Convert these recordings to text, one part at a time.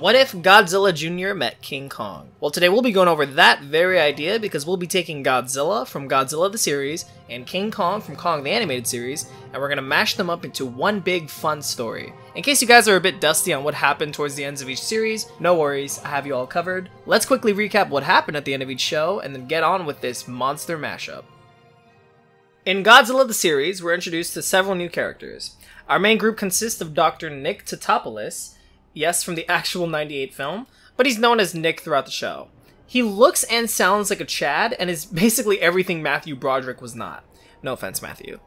What if Godzilla Jr. met King Kong? Well, today we'll be going over that very idea because we'll be taking Godzilla from Godzilla the series and King Kong from Kong the animated series, and we're going to mash them up into one big fun story. In case you guys are a bit dusty on what happened towards the ends of each series, no worries, I have you all covered. Let's quickly recap what happened at the end of each show and then get on with this monster mashup. In Godzilla the series, we're introduced to several new characters. Our main group consists of Dr. Nick Tatopoulos, yes, from the actual 98 film, but he's known as Nick throughout the show. He looks and sounds like a Chad, and is basically everything Matthew Broderick was not. No offense, Matthew.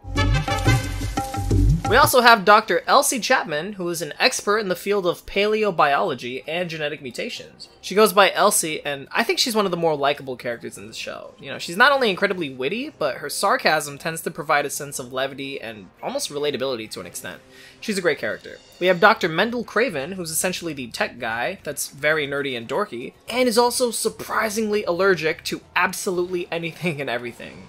We also have Dr. Elsie Chapman, who is an expert in the field of paleobiology and genetic mutations. She goes by Elsie, and I think she's one of the more likable characters in the show. You know, she's not only incredibly witty, but her sarcasm tends to provide a sense of levity and almost relatability to an extent. She's a great character. We have Dr. Mendel Craven, who's essentially the tech guy that's very nerdy and dorky, and is also surprisingly allergic to absolutely anything and everything.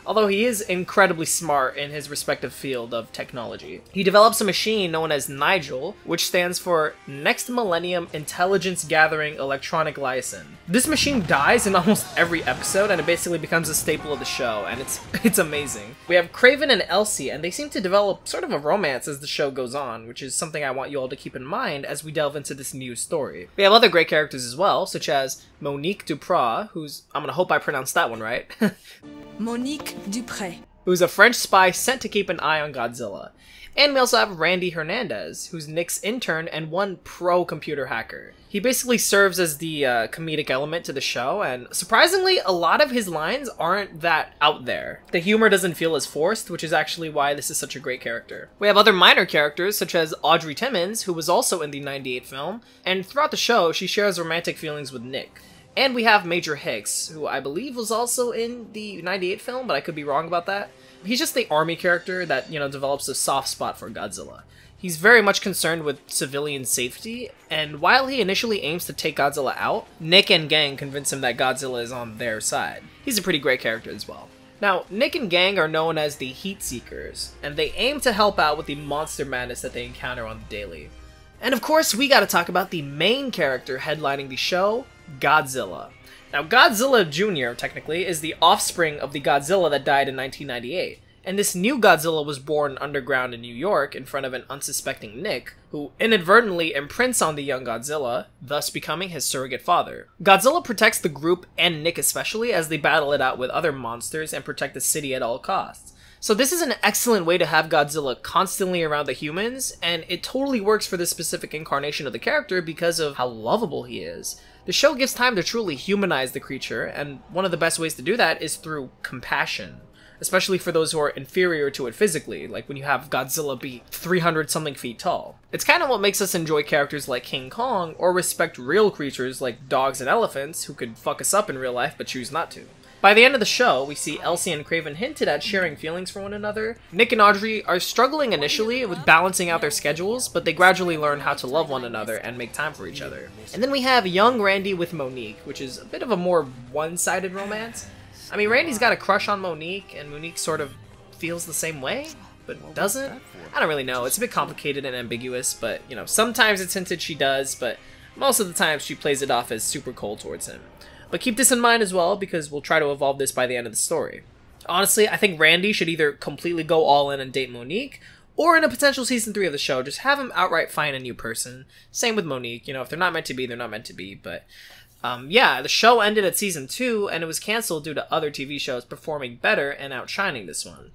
Although he is incredibly smart in his respective field of technology. He develops a machine known as Nigel, which stands for Next Millennium Intelligence Gathering Electronic Liaison. This machine dies in almost every episode, and it basically becomes a staple of the show, and it's amazing. We have Craven and Elsie, and they seem to develop sort of a romance as the show goes on, which is something I want you all to keep in mind as we delve into this new story. We have other great characters as well, such as Monique Duprat, who's, I'm gonna hope I pronounced that one right. Monique Dupré, who's a French spy sent to keep an eye on Godzilla. And we also have Randy Hernandez, who's Nick's intern and one pro-computer hacker. He basically serves as the comedic element to the show, and surprisingly, a lot of his lines aren't that out there. The humor doesn't feel as forced, which is actually why this is such a great character. We have other minor characters, such as Audrey Timmons, who was also in the 98 film, and throughout the show, she shares romantic feelings with Nick. And we have Major Hicks, who I believe was also in the 98 film, but I could be wrong about that. He's just the army character that, you know, develops a soft spot for Godzilla. He's very much concerned with civilian safety, and while he initially aims to take Godzilla out, Nick and gang convince him that Godzilla is on their side. He's a pretty great character as well. Now, Nick and gang are known as the Heat Seekers, and they aim to help out with the monster madness that they encounter on the daily. And of course, we gotta talk about the main character headlining the show, Godzilla. Now, Godzilla Jr., technically, is the offspring of the Godzilla that died in 1998, and this new Godzilla was born underground in New York in front of an unsuspecting Nick, who inadvertently imprints on the young Godzilla, thus becoming his surrogate father. Godzilla protects the group, and Nick especially, as they battle it out with other monsters and protect the city at all costs. So this is an excellent way to have Godzilla constantly around the humans, and it totally works for this specific incarnation of the character because of how lovable he is. The show gives time to truly humanize the creature, and one of the best ways to do that is through compassion. Especially for those who are inferior to it physically, like when you have Godzilla be 300-something feet tall. It's kind of what makes us enjoy characters like King Kong, or respect real creatures like dogs and elephants who could fuck us up in real life but choose not to. By the end of the show, we see Elsie and Craven hinted at sharing feelings for one another. Nick and Audrey are struggling initially with balancing out their schedules, but they gradually learn how to love one another and make time for each other. And then we have young Randy with Monique, which is a bit of a more one-sided romance. I mean, Randy's got a crush on Monique, and Monique sort of feels the same way, but doesn't? I don't really know. It's a bit complicated and ambiguous, but, you know, sometimes it's hinted she does, but most of the time she plays it off as super cold towards him. But keep this in mind as well, because we'll try to evolve this by the end of the story. Honestly, I think Randy should either completely go all in and date Monique, or in a potential season 3 of the show, just have him outright find a new person. Same with Monique, you know, if they're not meant to be, they're not meant to be, but yeah, the show ended at season 2, and it was cancelled due to other TV shows performing better and outshining this one.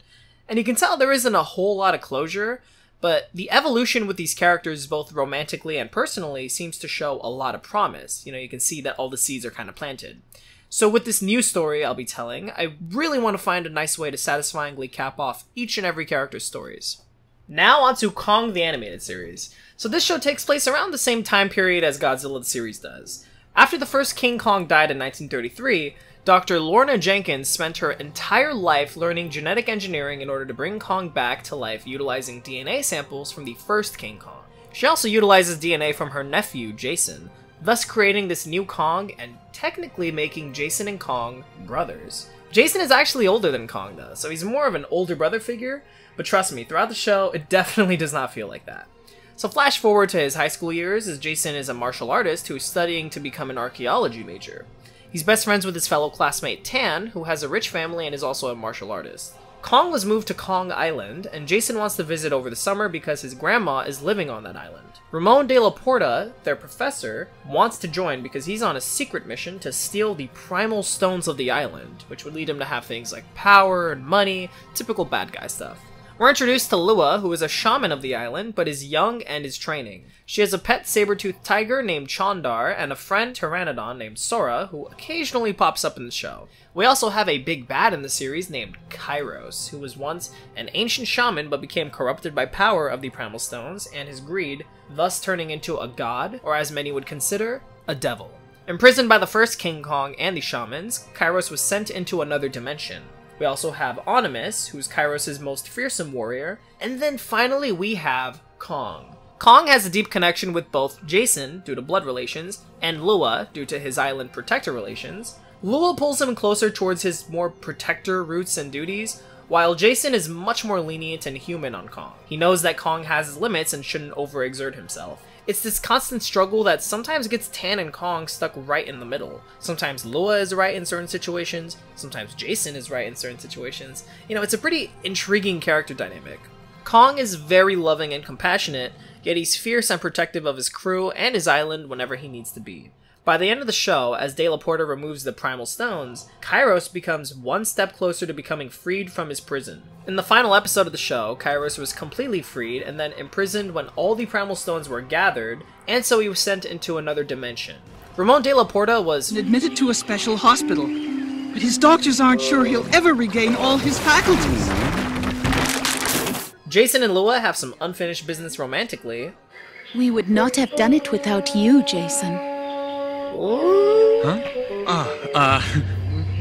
And you can tell there isn't a whole lot of closure, but the evolution with these characters, both romantically and personally, seems to show a lot of promise. You know, you can see that all the seeds are kind of planted. So with this new story I'll be telling, I really want to find a nice way to satisfyingly cap off each and every character's stories. Now on to Kong the Animated Series. So this show takes place around the same time period as Godzilla the series does. After the first King Kong died in 1933, Dr. Lorna Jenkins spent her entire life learning genetic engineering in order to bring Kong back to life utilizing DNA samples from the first King Kong. She also utilizes DNA from her nephew, Jason, thus creating this new Kong and technically making Jason and Kong brothers. Jason is actually older than Kong though, so he's more of an older brother figure, but trust me, throughout the show, it definitely does not feel like that. So flash forward to his high school years, as Jason is a martial artist who is studying to become an archaeology major. He's best friends with his fellow classmate Tan, who has a rich family and is also a martial artist. Kong was moved to Kong Island, and Jason wants to visit over the summer because his grandma is living on that island. Ramon de la Porta, their professor, wants to join because he's on a secret mission to steal the primal stones of the island, which would lead him to have things like power and money, typical bad guy stuff. We're introduced to Lua, who is a shaman of the island, but is young and is training. She has a pet saber-toothed tiger named Chandar, and a friend Pteranodon named Sora, who occasionally pops up in the show. We also have a big bad in the series named Kairos, who was once an ancient shaman but became corrupted by power of the Primal Stones and his greed, thus turning into a god, or as many would consider, a devil. Imprisoned by the first King Kong and the shamans, Kairos was sent into another dimension. We also have Onimus, who's Kairos' most fearsome warrior, and then finally we have Kong. Kong has a deep connection with both Jason, due to blood relations, and Lua, due to his island protector relations. Lua pulls him closer towards his more protector roots and duties, while Jason is much more lenient and human on Kong. He knows that Kong has his limits and shouldn't overexert himself. It's this constant struggle that sometimes gets Tan and Kong stuck right in the middle. Sometimes Lua is right in certain situations, sometimes Jason is right in certain situations. You know, it's a pretty intriguing character dynamic. Kong is very loving and compassionate, yet he's fierce and protective of his crew and his island whenever he needs to be. By the end of the show, as De La Porta removes the Primal Stones, Kairos becomes one step closer to becoming freed from his prison. In the final episode of the show, Kairos was completely freed and then imprisoned when all the Primal Stones were gathered, and so he was sent into another dimension. Ramon de la Porta was admitted to a special hospital, but his doctors aren't sure he'll ever regain all his faculties. Jason and Lua have some unfinished business romantically. We would not have done it without you, Jason. Huh?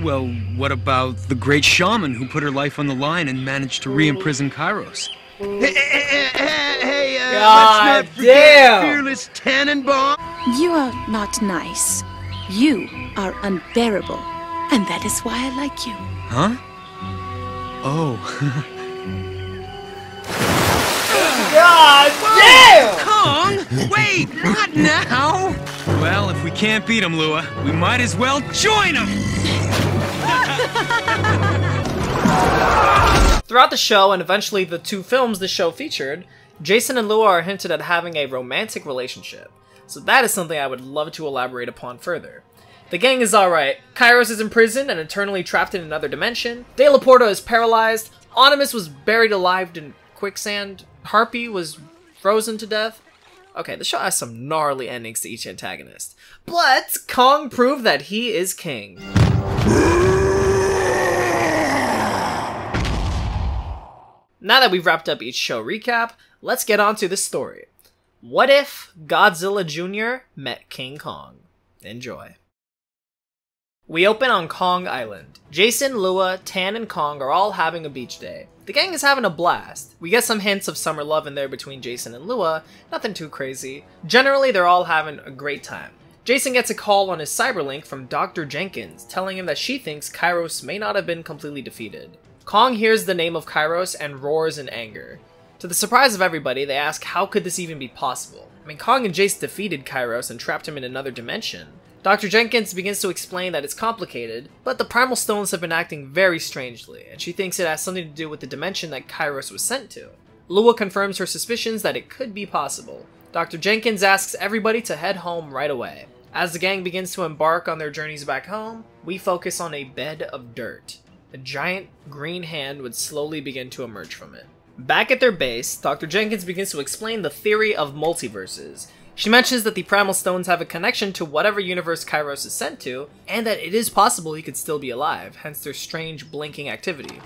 Well, what about the great shaman who put her life on the line and managed to re-imprison Kairos? Hey, God let's not forget damn! fearless Tannenbaum. You are not nice. You are unbearable. And that is why I like you. Huh? Oh. God damn! Kong! Wait, not now! Well, if we can't beat him, Lua, we might as well join him! Throughout the show, and eventually the two films the show featured, Jason and Lua are hinted at having a romantic relationship. So that is something I would love to elaborate upon further. The gang is alright. Kairos is imprisoned and eternally trapped in another dimension. De La Porta is paralyzed. Onimus was buried alive in quicksand. Harpy was frozen to death. Okay, the show has some gnarly endings to each antagonist. But Kong proved that he is king. Now that we've wrapped up each show recap, let's get on to the story. What if Godzilla Jr. met King Kong? Enjoy. We open on Kong Island. Jason, Lua, Tan, and Kong are all having a beach day. The gang is having a blast. We get some hints of summer love in there between Jason and Lua, nothing too crazy. Generally, they're all having a great time. Jason gets a call on his cyberlink from Dr. Jenkins, telling him that she thinks Kairos may not have been completely defeated. Kong hears the name of Kairos and roars in anger. To the surprise of everybody, they ask how could this even be possible? I mean, Kong and Jace defeated Kairos and trapped him in another dimension. Dr. Jenkins begins to explain that it's complicated, but the Primal Stones have been acting very strangely, and she thinks it has something to do with the dimension that Kairos was sent to. Lua confirms her suspicions that it could be possible. Dr. Jenkins asks everybody to head home right away. As the gang begins to embark on their journeys back home, we focus on a bed of dirt. A giant green hand would slowly begin to emerge from it. Back at their base, Dr. Jenkins begins to explain the theory of multiverses. She mentions that the Primal Stones have a connection to whatever universe Kairos is sent to, and that it is possible he could still be alive, hence their strange blinking activity.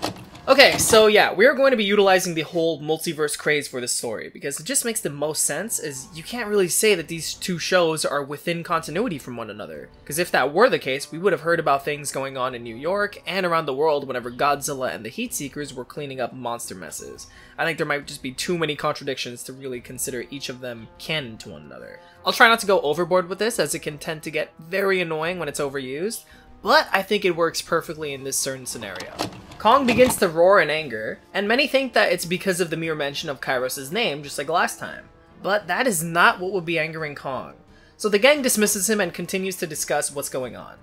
Okay, so yeah, we're going to be utilizing the whole multiverse craze for this story, because it just makes the most sense, as you can't really say that these two shows are within continuity from one another. Because if that were the case, we would have heard about things going on in New York and around the world whenever Godzilla and the Heatseekers were cleaning up monster messes. I think there might just be too many contradictions to really consider each of them canon to one another. I'll try not to go overboard with this, as it can tend to get very annoying when it's overused, but I think it works perfectly in this certain scenario. Kong begins to roar in anger, and many think that it's because of the mere mention of Kairos' name, just like last time. But that is not what would be angering Kong. So the gang dismisses him and continues to discuss what's going on.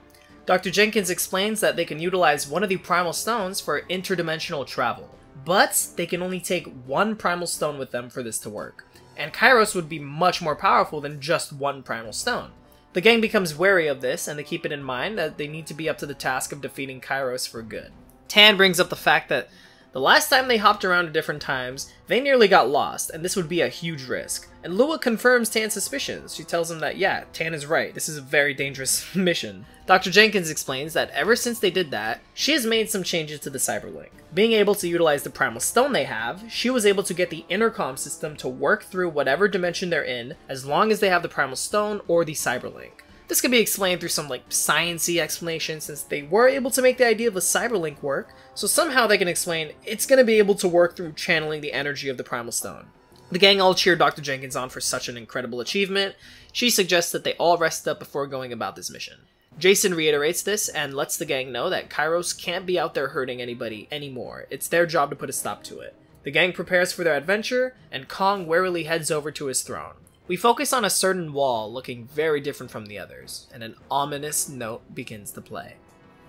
Dr. Jenkins explains that they can utilize one of the primal stones for interdimensional travel, but they can only take one primal stone with them for this to work, and Kairos would be much more powerful than just one primal stone. The gang becomes wary of this, and they keep it in mind that they need to be up to the task of defeating Kairos for good. Tan brings up the fact that the last time they hopped around at different times, they nearly got lost, and this would be a huge risk. And Lua confirms Tan's suspicions. She tells him that, yeah, Tan is right, this is a very dangerous mission. Dr. Jenkins explains that ever since they did that, she has made some changes to the Cyberlink. Being able to utilize the primal stone they have, she was able to get the intercom system to work through whatever dimension they're in, as long as they have the primal stone or the Cyberlink. This could be explained through some science-y explanation, since they were able to make the idea of the Cyberlink work, so somehow they can explain it's going to be able to work through channeling the energy of the primal stone. The gang all cheer Dr. Jenkins on for such an incredible achievement. She suggests that they all rest up before going about this mission. Jason reiterates this and lets the gang know that Kairos can't be out there hurting anybody anymore. It's their job to put a stop to it. The gang prepares for their adventure, and Kong warily heads over to his throne. We focus on a certain wall looking very different from the others, and an ominous note begins to play.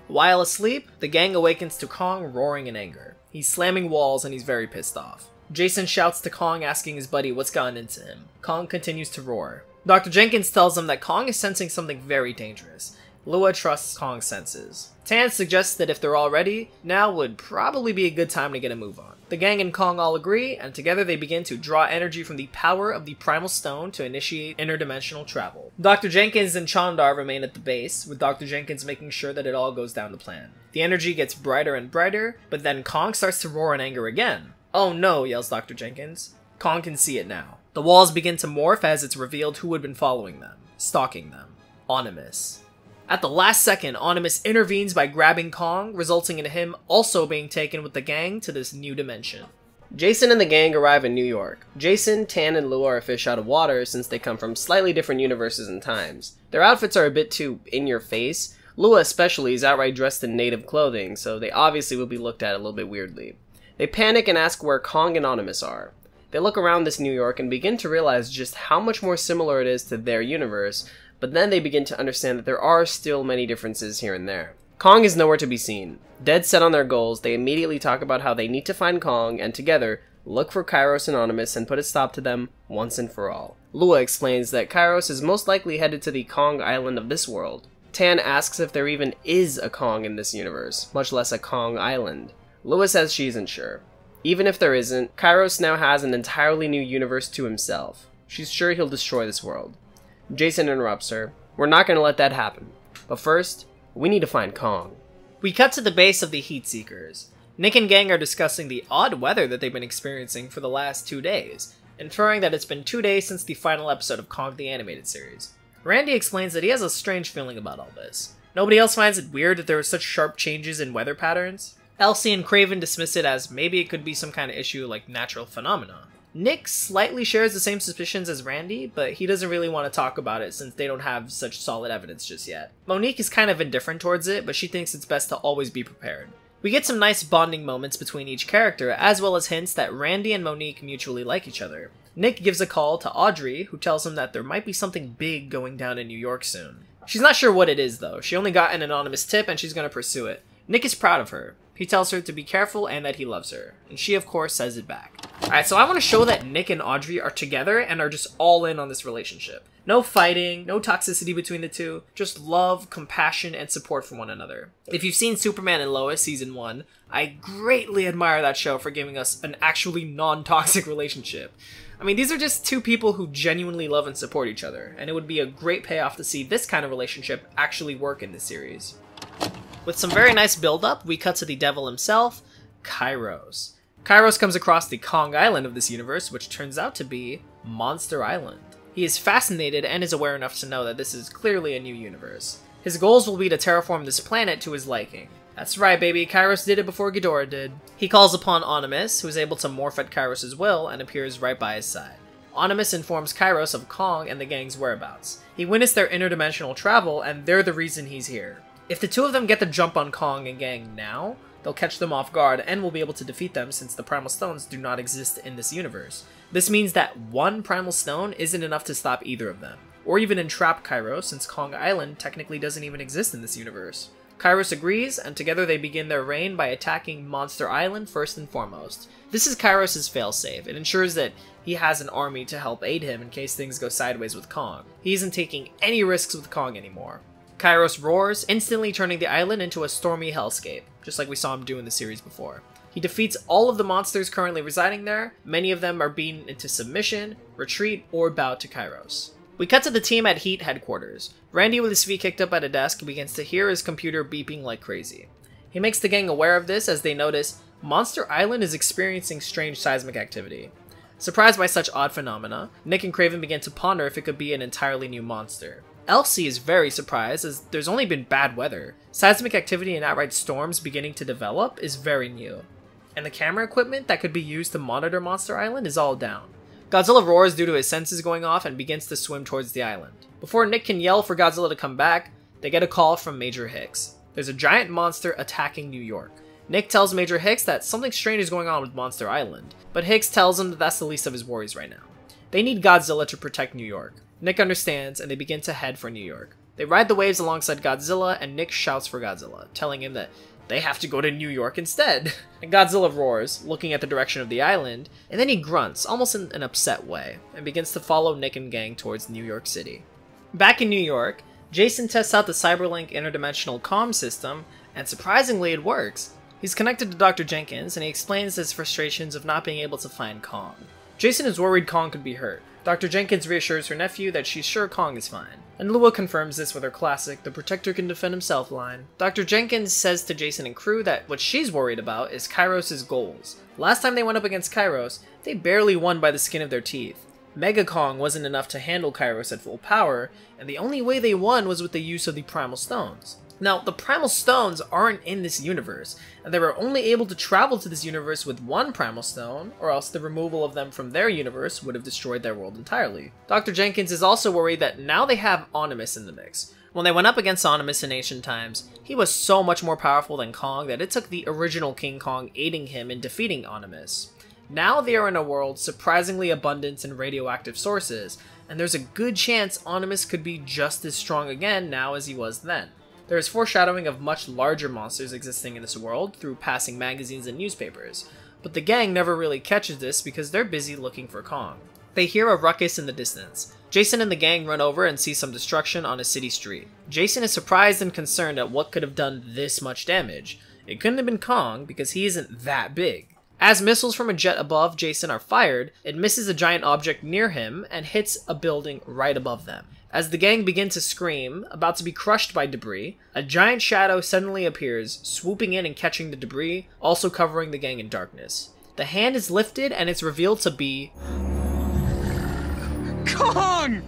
While asleep, the gang awakens to Kong roaring in anger. He's slamming walls and he's very pissed off. Jason shouts to Kong, asking his buddy what's gotten into him. Kong continues to roar. Dr. Jenkins tells him that Kong is sensing something very dangerous. Lua trusts Kong's senses. Tan suggests that if they're all ready, now would probably be a good time to get a move on. The gang and Kong all agree, and together they begin to draw energy from the power of the Primal Stone to initiate interdimensional travel. Dr. Jenkins and Chandar remain at the base, with Dr. Jenkins making sure that it all goes down to plan. The energy gets brighter and brighter, but then Kong starts to roar in anger again. "Oh no," yells Dr. Jenkins. Kong can see it now. The walls begin to morph as it's revealed who had been following them, stalking them. Onimus. At the last second, Onimus intervenes by grabbing Kong, resulting in him also being taken with the gang to this new dimension. Jason and the gang arrive in New York. Jason, Tan, and Lua are fish out of water since they come from slightly different universes and times. Their outfits are a bit too in-your-face. Lua especially is outright dressed in native clothing, so they obviously will be looked at a little bit weirdly. They panic and ask where Kong and Onimus are. They look around this New York and begin to realize just how much more similar it is to their universe, but then they begin to understand that there are still many differences here and there. Kong is nowhere to be seen. Dead set on their goals, they immediately talk about how they need to find Kong and together look for Kairos and Onimus and put a stop to them once and for all. Lua explains that Kairos is most likely headed to the Kong Island of this world. Tan asks if there even is a Kong in this universe, much less a Kong Island. Lua says she isn't sure. Even if there isn't, Kairos now has an entirely new universe to himself. She's sure he'll destroy this world. Jason interrupts her. "We're not going to let that happen. But first, we need to find Kong." We cut to the base of the Heat Seekers. Nick and gang are discussing the odd weather that they've been experiencing for the last 2 days, inferring that it's been 2 days since the final episode of Kong the Animated Series. Randy explains that he has a strange feeling about all this. Nobody else finds it weird that there are such sharp changes in weather patterns. Elsie and Craven dismiss it as maybe it could be some kind of issue like natural phenomena. Nick slightly shares the same suspicions as Randy, but he doesn't really want to talk about it since they don't have such solid evidence just yet. Monique is kind of indifferent towards it, but she thinks it's best to always be prepared. We get some nice bonding moments between each character, as well as hints that Randy and Monique mutually like each other. Nick gives a call to Audrey, who tells him that there might be something big going down in New York soon. She's not sure what it is though, she only got an anonymous tip and she's gonna pursue it. Nick is proud of her. He tells her to be careful and that he loves her, and she of course says it back. Alright, so I want to show that Nick and Audrey are together and are just all in on this relationship. No fighting, no toxicity between the two, just love, compassion, and support for one another. If you've seen Superman and Lois Season 1, I greatly admire that show for giving us an actually non-toxic relationship. I mean, these are just two people who genuinely love and support each other, and it would be a great payoff to see this kind of relationship actually work in this series. With some very nice build-up, we cut to the devil himself, Kairos. Kairos comes across the Kong Island of this universe, which turns out to be Monster Island. He is fascinated and is aware enough to know that this is clearly a new universe. His goals will be to terraform this planet to his liking. That's right, baby, Kairos did it before Ghidorah did. He calls upon Onimus, who is able to morph at Kairos' will and appears right by his side. Onimus informs Kairos of Kong and the gang's whereabouts. He witnessed their interdimensional travel, and they're the reason he's here. If the two of them get the jump on Kong and gang now, they'll catch them off guard and will be able to defeat them since the Primal Stones do not exist in this universe. This means that one Primal Stone isn't enough to stop either of them, or even entrap Kairos since Kong Island technically doesn't even exist in this universe. Kairos agrees, and together they begin their reign by attacking Monster Island first and foremost. This is Kairos' failsafe. It ensures that he has an army to help aid him in case things go sideways with Kong. He isn't taking any risks with Kong anymore. Kairos roars, instantly turning the island into a stormy hellscape, just like we saw him do in the series before. He defeats all of the monsters currently residing there. Many of them are beaten into submission, retreat, or bow to Kairos. We cut to the team at Heat headquarters. Randy, with his feet kicked up at a desk, begins to hear his computer beeping like crazy. He makes the gang aware of this as they notice Monster Island is experiencing strange seismic activity. Surprised by such odd phenomena, Nick and Kraven begin to ponder if it could be an entirely new monster. Elsie is very surprised as there's only been bad weather. Seismic activity and outright storms beginning to develop is very new. And the camera equipment that could be used to monitor Monster Island is all down. Godzilla roars due to his senses going off and begins to swim towards the island. Before Nick can yell for Godzilla to come back, they get a call from Major Hicks. There's a giant monster attacking New York. Nick tells Major Hicks that something strange is going on with Monster Island, but Hicks tells him that that's the least of his worries right now. They need Godzilla to protect New York. Nick understands, and they begin to head for New York. They ride the waves alongside Godzilla, and Nick shouts for Godzilla, telling him that they have to go to New York instead. And Godzilla roars, looking at the direction of the island, and then he grunts, almost in an upset way, and begins to follow Nick and gang towards New York City. Back in New York, Jason tests out the Cyberlink interdimensional comm system, and surprisingly it works. He's connected to Dr. Jenkins, and he explains his frustrations of not being able to find Kong. Jason is worried Kong could be hurt. Dr. Jenkins reassures her nephew that she's sure Kong is fine, and Lua confirms this with her classic "the Protector can defend himself" line. Dr. Jenkins says to Jason and crew that what she's worried about is Kairos' goals. Last time they went up against Kairos, they barely won by the skin of their teeth. Mega Kong wasn't enough to handle Kairos at full power, and the only way they won was with the use of the Primal Stones. Now, the Primal Stones aren't in this universe, and they were only able to travel to this universe with one Primal Stone, or else the removal of them from their universe would have destroyed their world entirely. Dr. Jenkins is also worried that now they have Onimus in the mix. When they went up against Onimus in ancient times, he was so much more powerful than Kong that it took the original King Kong aiding him in defeating Onimus. Now they are in a world surprisingly abundant in radioactive sources, and there's a good chance Onimus could be just as strong again now as he was then. There is foreshadowing of much larger monsters existing in this world through passing magazines and newspapers, but the gang never really catches this because they're busy looking for Kong. They hear a ruckus in the distance. Jason and the gang run over and see some destruction on a city street. Jason is surprised and concerned at what could have done this much damage. It couldn't have been Kong because he isn't that big. As missiles from a jet above Jason are fired, it misses a giant object near him and hits a building right above them. As the gang begin to scream, about to be crushed by debris, a giant shadow suddenly appears, swooping in and catching the debris, also covering the gang in darkness. The hand is lifted and it's revealed to be Kong!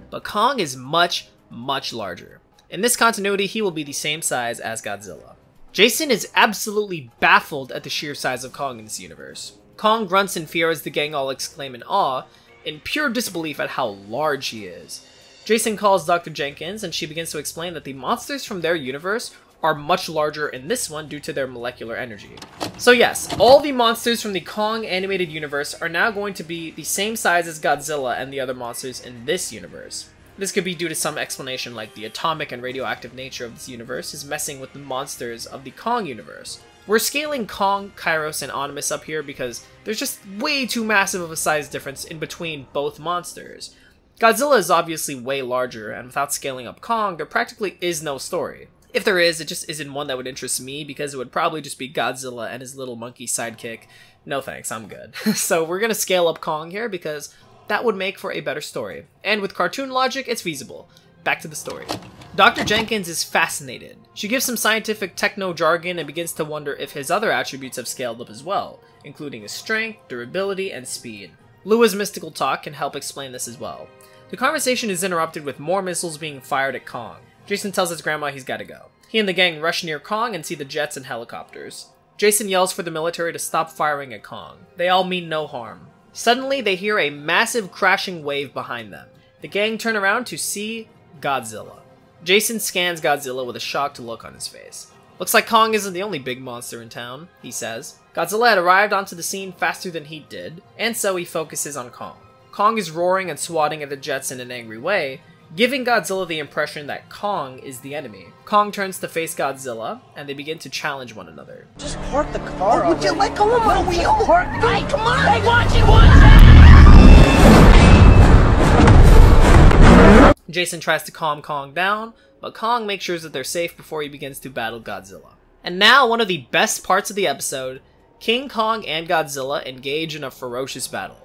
But Kong is much, much larger. In this continuity, he will be the same size as Godzilla. Jason is absolutely baffled at the sheer size of Kong in this universe. Kong grunts in fear as the gang all exclaim in awe, in pure disbelief at how large he is. Jason calls Dr. Jenkins, and she begins to explain that the monsters from their universe are much larger in this one due to their molecular energy. So yes, all the monsters from the Kong animated universe are now going to be the same size as Godzilla and the other monsters in this universe. This could be due to some explanation like the atomic and radioactive nature of this universe is messing with the monsters of the Kong universe. We're scaling Kong, Kairos, and Onimus up here because there's just way too massive of a size difference in between both monsters. Godzilla is obviously way larger, and without scaling up Kong, there practically is no story. If there is, it just isn't one that would interest me because it would probably just be Godzilla and his little monkey sidekick. No thanks, I'm good. So we're gonna scale up Kong here because that would make for a better story. And with cartoon logic, it's feasible. Back to the story. Dr. Jenkins is fascinated. She gives some scientific techno jargon and begins to wonder if his other attributes have scaled up as well, including his strength, durability, and speed. Lua's mystical talk can help explain this as well. The conversation is interrupted with more missiles being fired at Kong. Jason tells his grandma he's gotta go. He and the gang rush near Kong and see the jets and helicopters. Jason yells for the military to stop firing at Kong. They all mean no harm. Suddenly, they hear a massive crashing wave behind them. The gang turn around to see Godzilla. Jason scans Godzilla with a shocked look on his face. Looks like Kong isn't the only big monster in town, he says. Godzilla had arrived onto the scene faster than he did, and so he focuses on Kong. Kong is roaring and swatting at the jets in an angry way, giving Godzilla the impression that Kong is the enemy. Kong turns to face Godzilla, and they begin to challenge one another. Just park the car. Would you let go of my wheel? Hey, come on! Hey, watch it! Jason tries to calm Kong down, but Kong makes sure that they're safe before he begins to battle Godzilla. And now, one of the best parts of the episode, King Kong and Godzilla engage in a ferocious battle.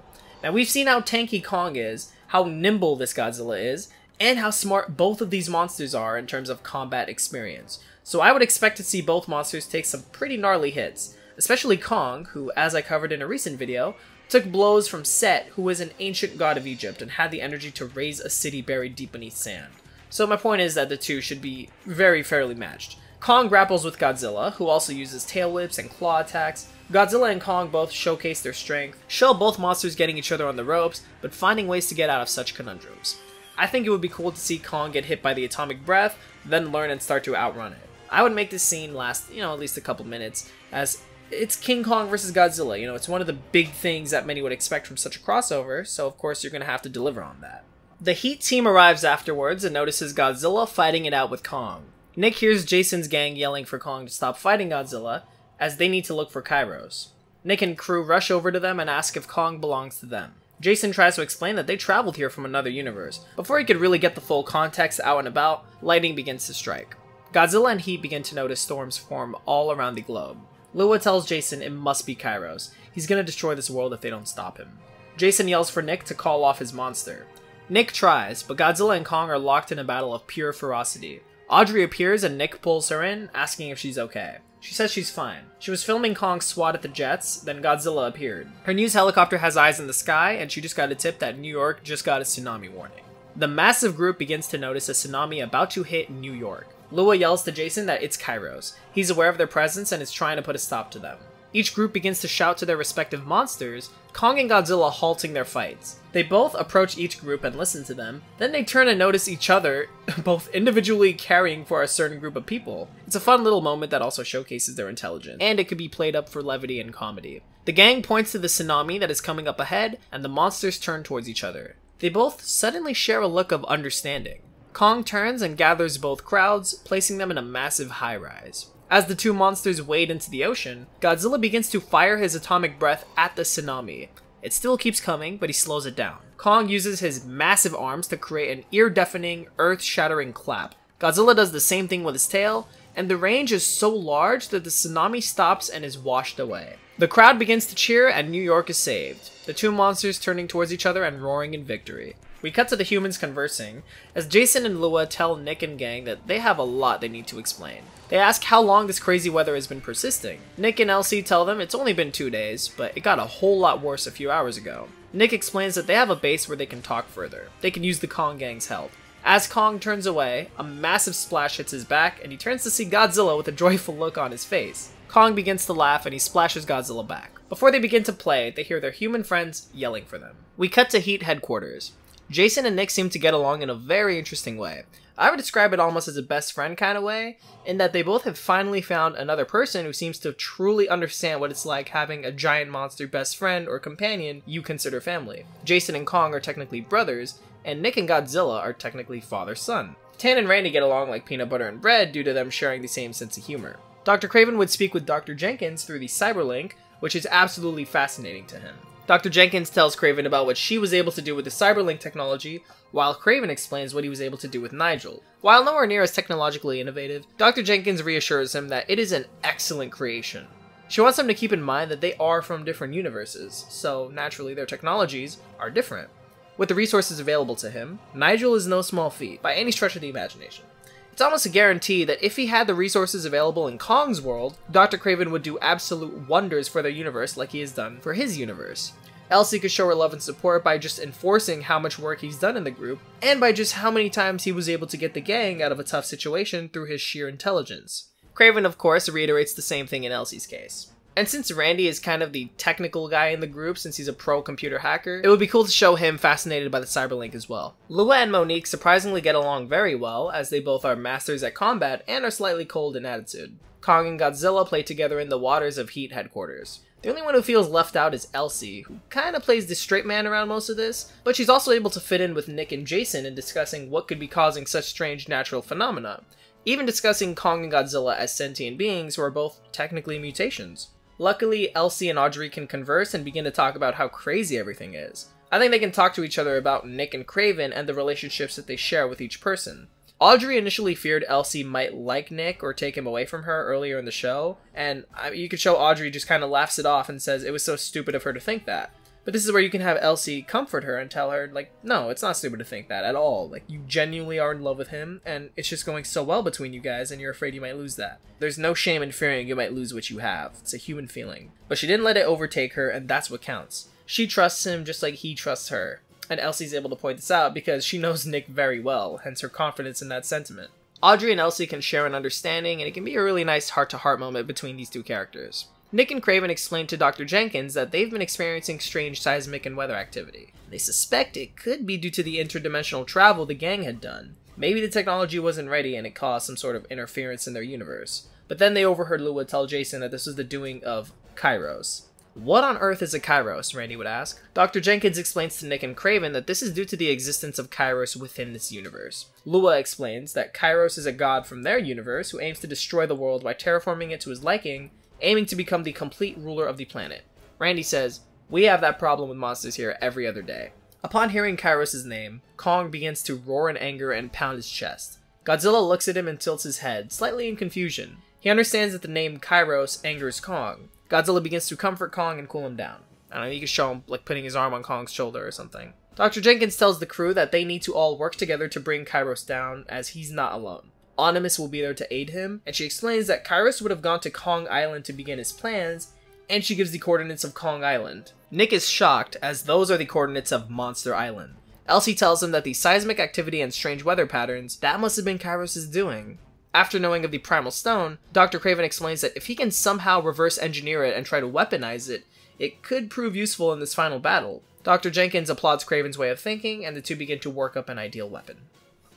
Now, we've seen how tanky Kong is, how nimble this Godzilla is, and how smart both of these monsters are in terms of combat experience. So I would expect to see both monsters take some pretty gnarly hits, especially Kong, who, as I covered in a recent video, took blows from Set, who was an ancient god of Egypt and had the energy to raise a city buried deep beneath sand. So my point is that the two should be very fairly matched. Kong grapples with Godzilla, who also uses tail whips and claw attacks. Godzilla and Kong both showcase their strength, show both monsters getting each other on the ropes, but finding ways to get out of such conundrums. I think it would be cool to see Kong get hit by the atomic breath, then learn and start to outrun it. I would make this scene last, at least a couple minutes, as it's King Kong versus Godzilla. It's one of the big things that many would expect from such a crossover, so of course you're going to have to deliver on that. The Heat team arrives afterwards and notices Godzilla fighting it out with Kong. Nick hears Jason's gang yelling for Kong to stop fighting Godzilla, as they need to look for Kairos. Nick and crew rush over to them and ask if Kong belongs to them. Jason tries to explain that they traveled here from another universe. Before he could really get the full context out and about, lightning begins to strike. Godzilla and Heat begin to notice storms form all around the globe. Lua tells Jason it must be Kairos. He's gonna destroy this world if they don't stop him. Jason yells for Nick to call off his monster. Nick tries, but Godzilla and Kong are locked in a battle of pure ferocity. Audrey appears and Nick pulls her in, asking if she's okay. She says she's fine. She was filming Kong's swat at the jets, then Godzilla appeared. Her news helicopter has eyes in the sky, and she just got a tip that New York just got a tsunami warning. The massive group begins to notice a tsunami about to hit New York. Lua yells to Jason that it's Kairos. He's aware of their presence and is trying to put a stop to them. Each group begins to shout to their respective monsters, Kong and Godzilla halting their fights. They both approach each group and listen to them, then they turn and notice each other, both individually caring for a certain group of people. It's a fun little moment that also showcases their intelligence, and it could be played up for levity and comedy. The gang points to the tsunami that is coming up ahead, and the monsters turn towards each other. They both suddenly share a look of understanding. Kong turns and gathers both crowds, placing them in a massive high-rise. As the two monsters wade into the ocean, Godzilla begins to fire his atomic breath at the tsunami. It still keeps coming, but he slows it down. Kong uses his massive arms to create an ear-deafening, earth-shattering clap. Godzilla does the same thing with his tail, and the range is so large that the tsunami stops and is washed away. The crowd begins to cheer and New York is saved, the two monsters turning towards each other and roaring in victory. We cut to the humans conversing, as Jason and Lua tell Nick and gang that they have a lot they need to explain. They ask how long this crazy weather has been persisting. Nick and Elsie tell them it's only been 2 days, but it got a whole lot worse a few hours ago. Nick explains that they have a base where they can talk further. They can use the Kong gang's help. As Kong turns away, a massive splash hits his back, and he turns to see Godzilla with a joyful look on his face. Kong begins to laugh, and he splashes Godzilla back. Before they begin to play, they hear their human friends yelling for them. We cut to Heat headquarters. Jason and Nick seem to get along in a very interesting way. I would describe it almost as a best friend kind of way, in that they both have finally found another person who seems to truly understand what it's like having a giant monster best friend or companion you consider family. Jason and Kong are technically brothers, and Nick and Godzilla are technically father-son. Tan and Randy get along like peanut butter and bread due to them sharing the same sense of humor. Dr. Kraven would speak with Dr. Jenkins through the Cyberlink, which is absolutely fascinating to him. Dr. Jenkins tells Kraven about what she was able to do with the Cyberlink technology, while Kraven explains what he was able to do with Nigel. While nowhere near as technologically innovative, Dr. Jenkins reassures him that it is an excellent creation. She wants him to keep in mind that they are from different universes, so naturally their technologies are different. With the resources available to him, Nigel is no small feat, by any stretch of the imagination. It's almost a guarantee that if he had the resources available in Kong's world, Dr. Kraven would do absolute wonders for their universe like he has done for his universe. Elsie could show her love and support by just enforcing how much work he's done in the group, and by just how many times he was able to get the gang out of a tough situation through his sheer intelligence. Kraven, of course, reiterates the same thing in Elsie's case. And since Randy is kind of the technical guy in the group since he's a pro computer hacker, it would be cool to show him fascinated by the Cyberlink as well. Lua and Monique surprisingly get along very well, as they both are masters at combat and are slightly cold in attitude. Kong and Godzilla play together in the waters of Heat headquarters. The only one who feels left out is Elsie, who kinda plays the straight man around most of this, but she's also able to fit in with Nick and Jason in discussing what could be causing such strange natural phenomena, even discussing Kong and Godzilla as sentient beings who are both technically mutations. Luckily, Elsie and Audrey can converse and begin to talk about how crazy everything is. I think they can talk to each other about Nick and Kraven and the relationships that they share with each person. Audrey initially feared Elsie might like Nick or take him away from her earlier in the show, and you could show Audrey just kind of laughs it off and says it was so stupid of her to think that. But this is where you can have Elsie comfort her and tell her, like, no, it's not stupid to think that at all. Like, you genuinely are in love with him, and it's just going so well between you guys, and you're afraid you might lose that. There's no shame in fearing you might lose what you have. It's a human feeling. But she didn't let it overtake her, and that's what counts. She trusts him just like he trusts her. And Elsie's able to point this out because she knows Nick very well, hence her confidence in that sentiment. Audrey and Elsie can share an understanding, and it can be a really nice heart-to-heart moment between these two characters. Nick and Kraven explain to Dr. Jenkins that they've been experiencing strange seismic and weather activity. They suspect it could be due to the interdimensional travel the gang had done. Maybe the technology wasn't ready and it caused some sort of interference in their universe. But then they overheard Lua tell Jason that this was the doing of Kairos. What on earth is a Kairos? Randy would ask. Dr. Jenkins explains to Nick and Kraven that this is due to the existence of Kairos within this universe. Lua explains that Kairos is a god from their universe who aims to destroy the world by terraforming it to his liking, aiming to become the complete ruler of the planet. Randy says, "We have that problem with monsters here every other day." Upon hearing Kairos' name, Kong begins to roar in anger and pound his chest. Godzilla looks at him and tilts his head, slightly in confusion. He understands that the name Kairos angers Kong. Godzilla begins to comfort Kong and cool him down. I don't know, you can show him like putting his arm on Kong's shoulder or something. Dr. Jenkins tells the crew that they need to all work together to bring Kairos down, as he's not alone. Onimus will be there to aid him, and she explains that Kairos would have gone to Kong Island to begin his plans, and she gives the coordinates of Kong Island. Nick is shocked, as those are the coordinates of Monster Island. Elsie tells him that the seismic activity and strange weather patterns, that must have been Kairos' doing. After knowing of the Primal Stone, Dr. Kraven explains that if he can somehow reverse engineer it and try to weaponize it, it could prove useful in this final battle. Dr. Jenkins applauds Kraven's way of thinking, and the two begin to work up an ideal weapon.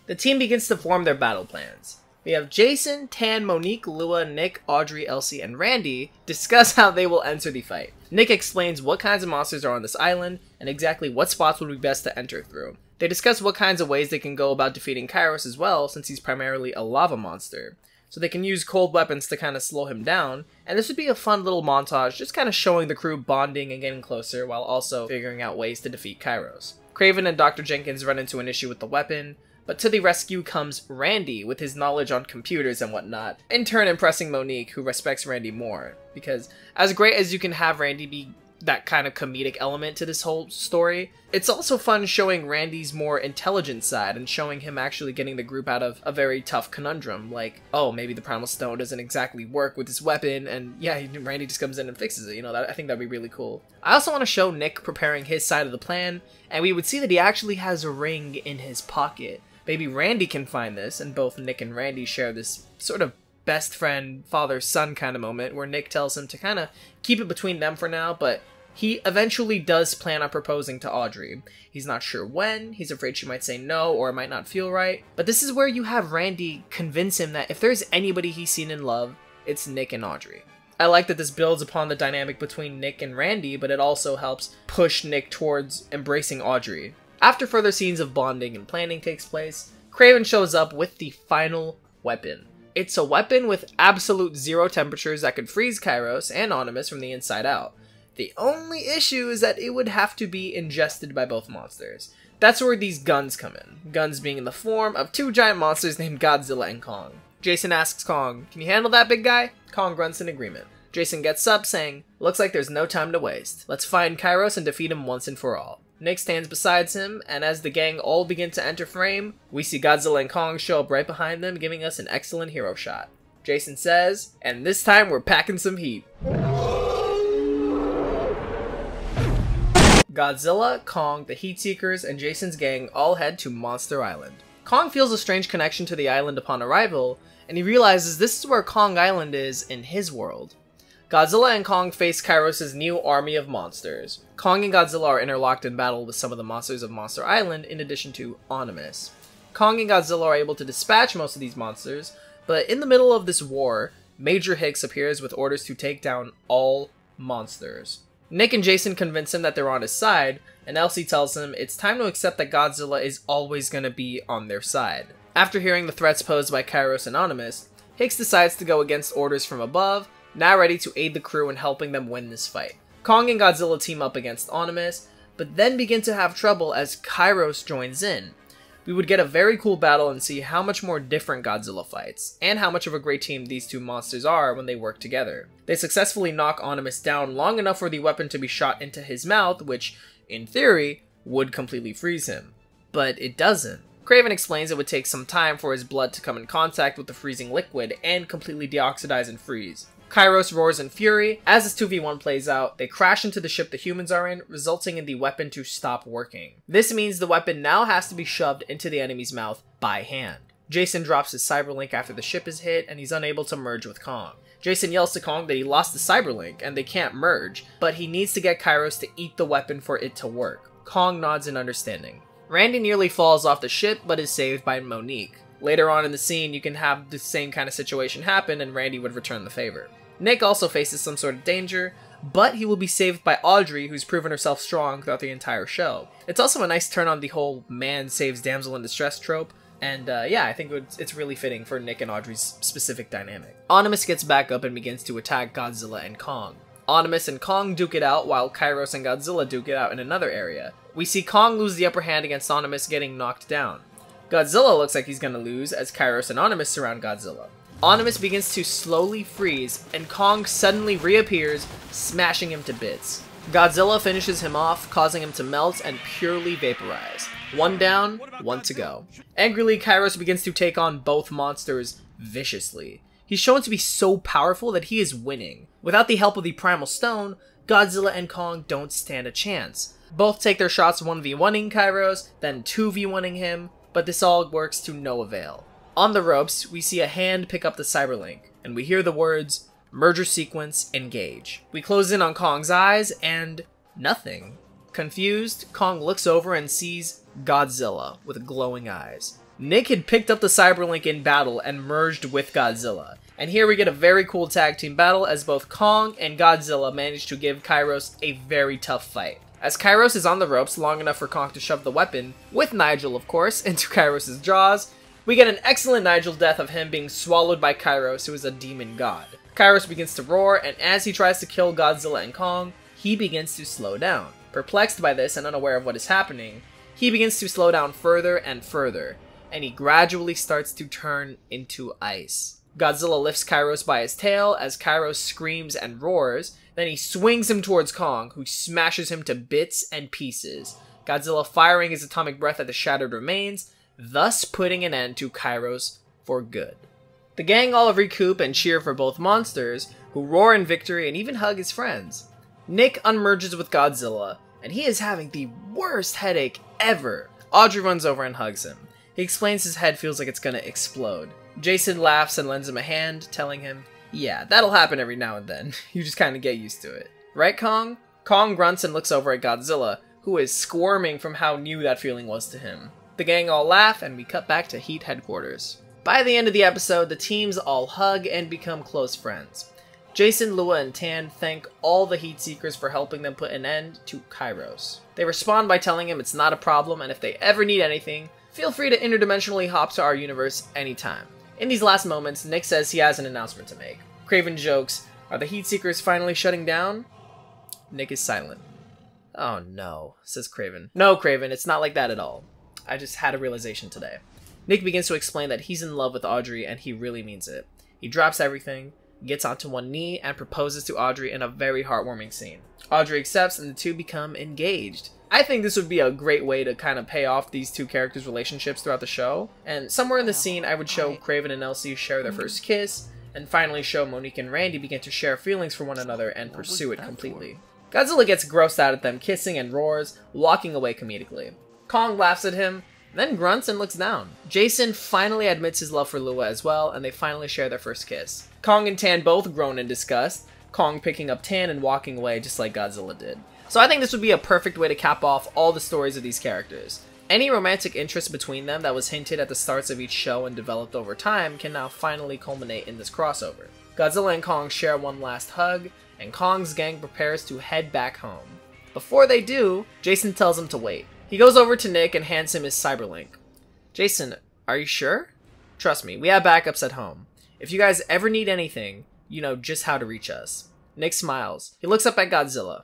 The team begins to form their battle plans. We have Jason, Tan, Monique, Lua, Nick, Audrey, Elsie, and Randy discuss how they will enter the fight. Nick explains what kinds of monsters are on this island, and exactly what spots would be best to enter through. They discuss what kinds of ways they can go about defeating Kairos as well, since he's primarily a lava monster. So they can use cold weapons to kind of slow him down, and this would be a fun little montage, just kind of showing the crew bonding and getting closer, while also figuring out ways to defeat Kairos. Kraven and Dr. Jenkins run into an issue with the weapon, but to the rescue comes Randy with his knowledge on computers and whatnot, in turn impressing Monique, who respects Randy more, because as great as you can have Randy be that kind of comedic element to this whole story, it's also fun showing Randy's more intelligent side and showing him actually getting the group out of a very tough conundrum, like, oh, maybe the Primal Stone doesn't exactly work with this weapon, and yeah, Randy just comes in and fixes it, you know, I think that'd be really cool. I also want to show Nick preparing his side of the plan, and we would see that he actually has a ring in his pocket. Maybe Randy can find this, and both Nick and Randy share this sort of best friend, father-son kind of moment, where Nick tells him to kind of keep it between them for now, but he eventually does plan on proposing to Audrey. He's not sure when, he's afraid she might say no, or it might not feel right, but this is where you have Randy convince him that if there's anybody he's seen in love, it's Nick and Audrey. I like that this builds upon the dynamic between Nick and Randy, but it also helps push Nick towards embracing Audrey. After further scenes of bonding and planning takes place, Kraven shows up with the final weapon. It's a weapon with absolute zero temperatures that could freeze Kairos and Onimus from the inside out. The only issue is that it would have to be ingested by both monsters. That's where these guns come in. Guns being in the form of two giant monsters named Godzilla and Kong. Jason asks Kong, "Can you handle that, big guy?" Kong grunts in agreement. Jason gets up, saying, "Looks like there's no time to waste. Let's find Kairos and defeat him once and for all." Nick stands beside him, and as the gang all begin to enter frame, we see Godzilla and Kong show up right behind them, giving us an excellent hero shot. Jason says, "And this time we're packing some heat." Godzilla, Kong, the Heatseekers, and Jason's gang all head to Monster Island. Kong feels a strange connection to the island upon arrival, and he realizes this is where Kong Island is in his world. Godzilla and Kong face Kairos' new army of monsters. Kong and Godzilla are interlocked in battle with some of the monsters of Monster Island, in addition to Onimus. Kong and Godzilla are able to dispatch most of these monsters, but in the middle of this war, Major Hicks appears with orders to take down all monsters. Nick and Jason convince him that they're on his side, and Elsie tells him it's time to accept that Godzilla is always going to be on their side. After hearing the threats posed by Kairos and Animus, Hicks decides to go against orders from above, now ready to aid the crew in helping them win this fight. Kong and Godzilla team up against Animus, but then begin to have trouble as Kairos joins in. We would get a very cool battle and see how much more different Godzilla fights, and how much of a great team these two monsters are when they work together. They successfully knock Animus down long enough for the weapon to be shot into his mouth, which, in theory, would completely freeze him. But it doesn't. Kraven explains it would take some time for his blood to come in contact with the freezing liquid and completely deoxidize and freeze. Kairos roars in fury. As this 2v1 plays out, they crash into the ship the humans are in, resulting in the weapon to stop working. This means the weapon now has to be shoved into the enemy's mouth by hand. Jason drops his cyberlink after the ship is hit, and he's unable to merge with Kong. Jason yells to Kong that he lost the cyberlink and they can't merge, but he needs to get Kairos to eat the weapon for it to work. Kong nods in understanding. Randy nearly falls off the ship, but is saved by Monique. Later on in the scene, you can have the same kind of situation happen and Randy would return the favor. Nick also faces some sort of danger, but he will be saved by Audrey, who's proven herself strong throughout the entire show. It's also a nice turn on the whole man saves damsel in distress trope, and yeah, I think it's really fitting for Nick and Audrey's specific dynamic. Animus gets back up and begins to attack Godzilla and Kong. Animus and Kong duke it out, while Kairos and Godzilla duke it out in another area. We see Kong lose the upper hand against Animus, getting knocked down. Godzilla looks like he's gonna lose as Kairos and Animus surround Godzilla. Animus begins to slowly freeze, and Kong suddenly reappears, smashing him to bits. Godzilla finishes him off, causing him to melt and purely vaporize. One down, one to go. Angrily, Kairos begins to take on both monsters viciously. He's shown to be so powerful that he is winning. Without the help of the Primal Stone, Godzilla and Kong don't stand a chance. Both take their shots 1v1ing Kairos, then 2v1ing him, but this all works to no avail. On the ropes, we see a hand pick up the cyberlink, and we hear the words, "Merger sequence, engage." We close in on Kong's eyes, and nothing. Confused, Kong looks over and sees Godzilla with glowing eyes. Nick had picked up the cyberlink in battle and merged with Godzilla. And here we get a very cool tag team battle as both Kong and Godzilla manage to give Kairos a very tough fight. As Kairos is on the ropes long enough for Kong to shove the weapon, with Nigel of course, into Kairos' jaws, we get an excellent Nigel death of him being swallowed by Kairos, who is a demon god. Kairos begins to roar, and as he tries to kill Godzilla and Kong, he begins to slow down. Perplexed by this and unaware of what is happening, he begins to slow down further and further, and he gradually starts to turn into ice. Godzilla lifts Kairos by his tail as Kairos screams and roars, then he swings him towards Kong, who smashes him to bits and pieces, Godzilla firing his atomic breath at the shattered remains, thus putting an end to Kairos for good. The gang all recoup and cheer for both monsters, who roar in victory and even hug his friends. Nick unmerges with Godzilla, and he is having the worst headache ever. Audrey runs over and hugs him. He explains his head feels like it's gonna explode. Jason laughs and lends him a hand, telling him, "Yeah, that'll happen every now and then. You just kinda get used to it. Right, Kong?" Kong grunts and looks over at Godzilla, who is squirming from how new that feeling was to him. The gang all laugh, and we cut back to Heat headquarters. By the end of the episode, the teams all hug and become close friends. Jason, Lua, and Tan thank all the Heat Seekers for helping them put an end to Kairos. They respond by telling him it's not a problem, and if they ever need anything, feel free to interdimensionally hop to our universe anytime. In these last moments, Nick says he has an announcement to make. Kraven jokes, "Are the Heat Seekers finally shutting down?" Nick is silent. "Oh no," says Kraven. "No, Kraven, it's not like that at all. I just had a realization today." Nick begins to explain that he's in love with Audrey and he really means it. He drops everything, gets onto one knee, and proposes to Audrey in a very heartwarming scene. Audrey accepts and the two become engaged. I think this would be a great way to kind of pay off these two characters' relationships throughout the show. And somewhere in the scene, I would show Kraven and Elsie share their first kiss, and finally show Monique and Randy begin to share feelings for one another and pursue it completely. Godzilla gets grossed out at them kissing and roars, walking away comedically. Kong laughs at him, then grunts and looks down. Jason finally admits his love for Lua as well, and they finally share their first kiss. Kong and Tan both groan in disgust, Kong picking up Tan and walking away just like Godzilla did. So I think this would be a perfect way to cap off all the stories of these characters. Any romantic interest between them that was hinted at the starts of each show and developed over time can now finally culminate in this crossover. Godzilla and Kong share one last hug, and Kong's gang prepares to head back home. Before they do, Jason tells him to wait. He goes over to Nick and hands him his cyberlink. Jason, are you sure? Trust me, we have backups at home. If you guys ever need anything, you know just how to reach us. Nick smiles. He looks up at Godzilla.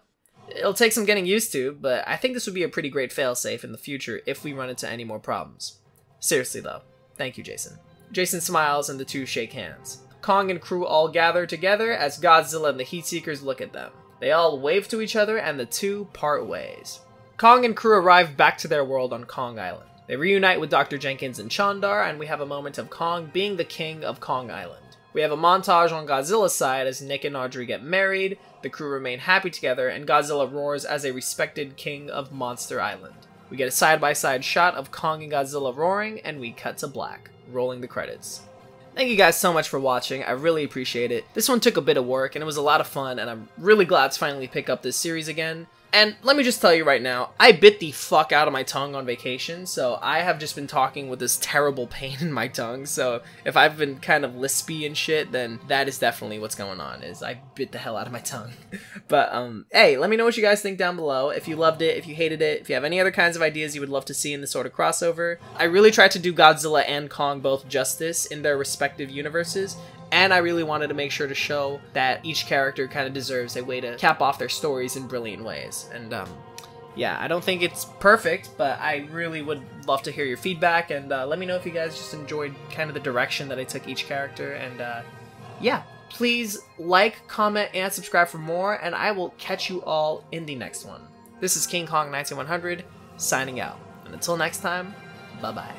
It'll take some getting used to, but I think this would be a pretty great failsafe in the future if we run into any more problems. Seriously though, thank you, Jason. Jason smiles and the two shake hands. Kong and crew all gather together as Godzilla and the Heatseekers look at them. They all wave to each other and the two part ways. Kong and crew arrive back to their world on Kong Island. They reunite with Dr. Jenkins and Chandar, and we have a moment of Kong being the king of Kong Island. We have a montage on Godzilla's side as Nick and Audrey get married, the crew remain happy together, and Godzilla roars as a respected king of Monster Island. We get a side-by-side shot of Kong and Godzilla roaring, and we cut to black, rolling the credits. Thank you guys so much for watching, I really appreciate it. This one took a bit of work, and it was a lot of fun, and I'm really glad to finally pick up this series again. And let me just tell you right now, I bit the fuck out of my tongue on vacation, so I have just been talking with this terrible pain in my tongue, so if I've been kind of lispy and shit, then that is definitely what's going on, is I bit the hell out of my tongue. But, hey, let me know what you guys think down below, if you loved it, if you hated it, if you have any other kinds of ideas you would love to see in this sort of crossover. I really tried to do Godzilla and Kong both justice in their respective universes, and I really wanted to make sure to show that each character kind of deserves a way to cap off their stories in brilliant ways. And, yeah, I don't think it's perfect, but I really would love to hear your feedback, and let me know if you guys just enjoyed kind of the direction that I took each character, and, yeah. Please like, comment, and subscribe for more, and I will catch you all in the next one. This is King Kong 19100, signing out. And until next time, bye-bye.